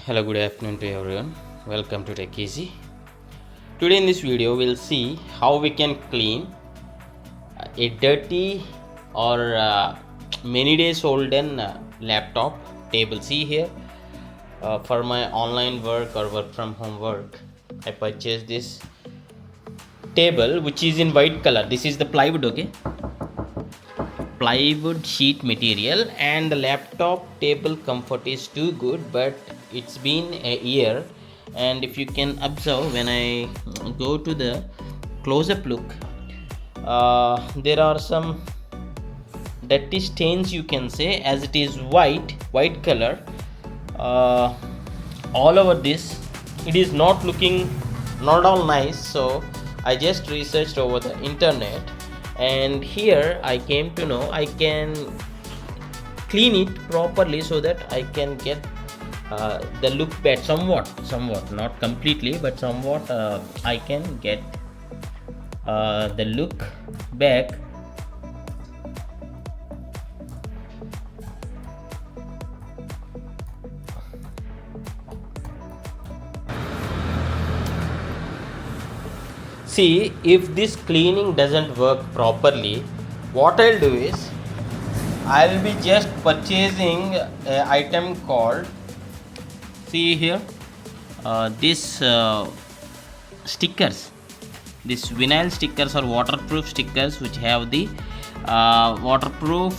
Hello, good afternoon to everyone. Welcome to Tech Easy. Today in this video, we'll see how we can clean a dirty or many days olden laptop table. See here, for my online work or work from home work, I purchased this table which is in white color. This is the plywood, okay? Plywood sheet material, and the laptop table comfort is too good, but it's been a year. And if you can observe, when I go to the close-up look, there are some dirty stains, you can say, as it is white color uh, all over this. It is not looking not all nice, so I just researched over the internet, and here I came to know I can clean it properly so that I can get the look back somewhat, not completely, but somewhat. I can get the look back. See, if this cleaning doesn't work properly, what I'll do is I'll be just purchasing an item called, see here, this stickers, this vinyl stickers or waterproof stickers, which have the waterproof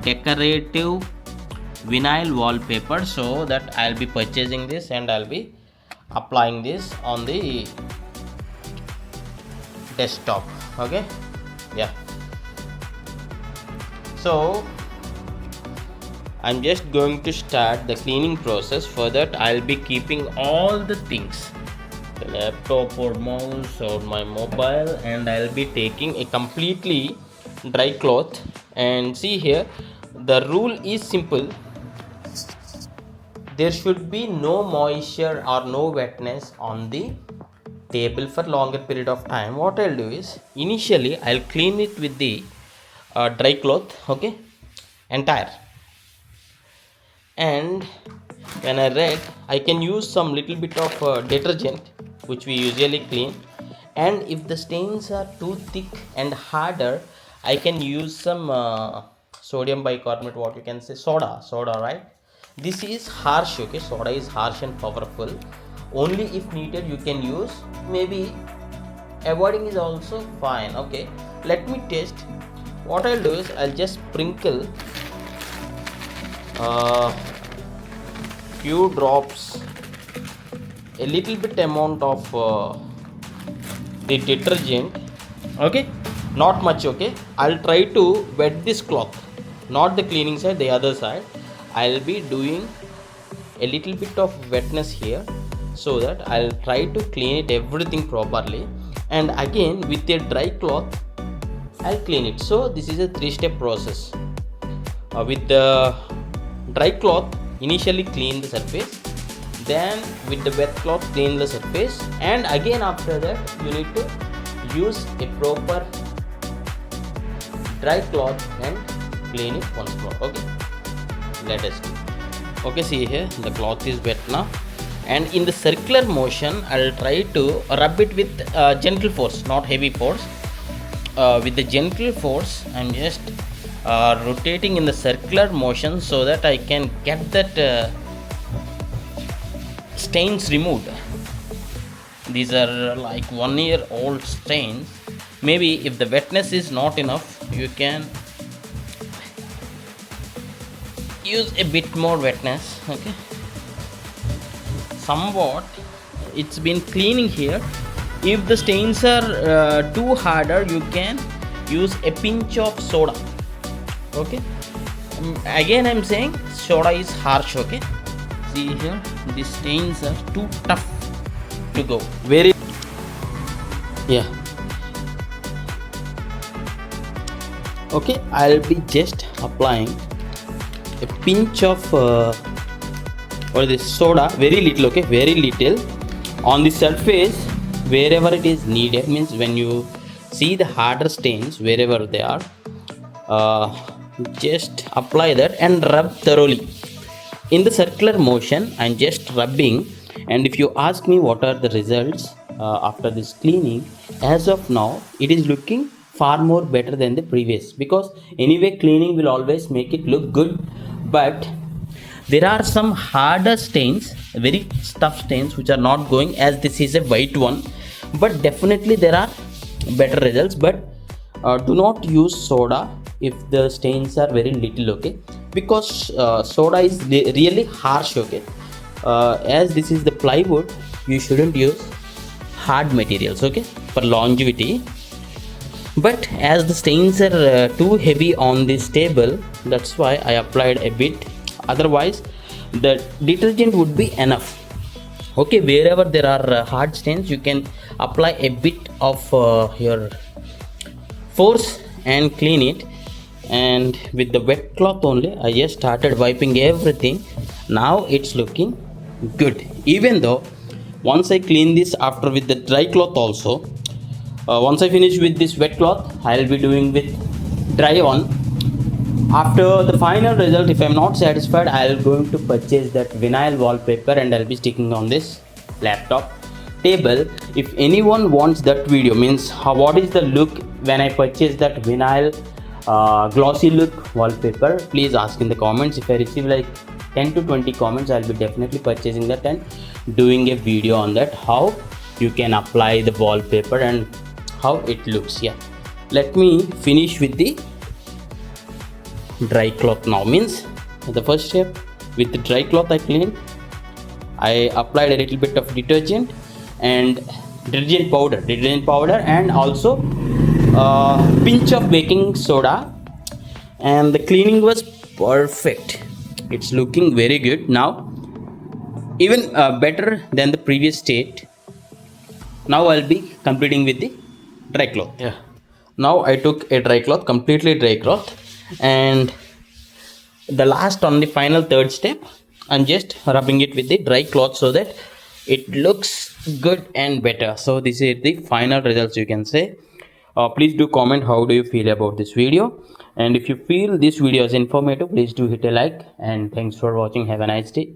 decorative vinyl wallpaper. So that I'll be purchasing this and I'll be applying this on the desktop. Okay, yeah. So I'm just going to start the cleaning process. For that, I'll be keeping all the things, the laptop or mouse or my mobile, and I'll be taking a completely dry cloth. And see here, the rule is simple: there should be no moisture or no wetness on the table for longer period of time. What I'll do is, initially I'll clean it with the dry cloth, okay, entire. And when I read, I can use some little bit of detergent, which we usually clean. And if the stains are too thick and harder, I can use some sodium bicarbonate, what you can say, soda, right? This is harsh, okay? Soda is harsh and powerful. Only if needed you can use. Maybe avoiding is also fine. Okay, let me test. What I'll do is I'll just sprinkle few drops, a little bit amount of the detergent, okay, not much. Okay, I'll try to wet this cloth, not the cleaning side, the other side. I'll be doing a little bit of wetness here, so that I'll try to clean it everything properly, and again with a dry cloth I'll clean it. So this is a 3-step process. With the dry cloth, initially clean the surface, then with the wet cloth clean the surface, and again after that you need to use a proper dry cloth and clean it once more. Okay, let us do. Okay, see here, the cloth is wet now, and in the circular motion I'll try to rub it with gentle force, not heavy force. With the gentle force I'm just rotating in the circular motion so that I can get that stains removed. These are like 1-year-old stains. Maybe if the wetness is not enough, you can use a bit more wetness. Okay, somewhat it's been cleaning here. If the stains are too harder, you can use a pinch of soda. Okay, again I'm saying soda is harsh. Okay, see here, the stains are too tough to go. Very, yeah. Okay, I'll be just applying a pinch of or this soda, very little. Okay, very little on the surface wherever it is needed. Means when you see the harder stains wherever they are, just apply that and rub thoroughly. in the circular motion I'm just rubbing. And if you ask me what are the results after this cleaning, as of now it is looking far more better than the previous, because anyway cleaning will always make it look good. But there are some harder stains, very tough stains, which are not going, as this is a white one. But definitely there are better results. But do not use soda if the stains are very little, okay? Because soda is really harsh, okay? As this is the plywood, you shouldn't use hard materials, okay, for longevity. But as the stains are too heavy on this table, that's why I applied a bit. Otherwise the detergent would be enough, okay? Wherever there are hard stains, you can apply a bit of your force and clean it. And with the wet cloth only I just started wiping everything. Now it's looking good, even though once I clean this after with the dry cloth also. Once I finish with this wet cloth, I'll be doing with dry one. After the final result, if I'm not satisfied, I'll going to purchase that vinyl wallpaper and I'll be sticking on this laptop table. If anyone wants that video, means what is the look when I purchase that vinyl glossy look wallpaper, please ask in the comments. If I receive like 10 to 20 comments, I'll be definitely purchasing that and doing a video on that, how you can apply the wallpaper and how it looks. Yeah, let me finish with the dry cloth now. Means the first step, with the dry cloth I cleaned, I applied a little bit of detergent and detergent powder and also pinch of baking soda, and the cleaning was perfect. It's looking very good now, even better than the previous state. Now I'll be completing with the dry cloth. Yeah, now I took a dry cloth, completely dry cloth, and the last on the final third step, I'm just rubbing it with the dry cloth so that it looks good and better. So this is the final results, you can say. Please do comment how do you feel about this video, and if you feel this video is informative, please do hit a like, and thanks for watching. Have a nice day.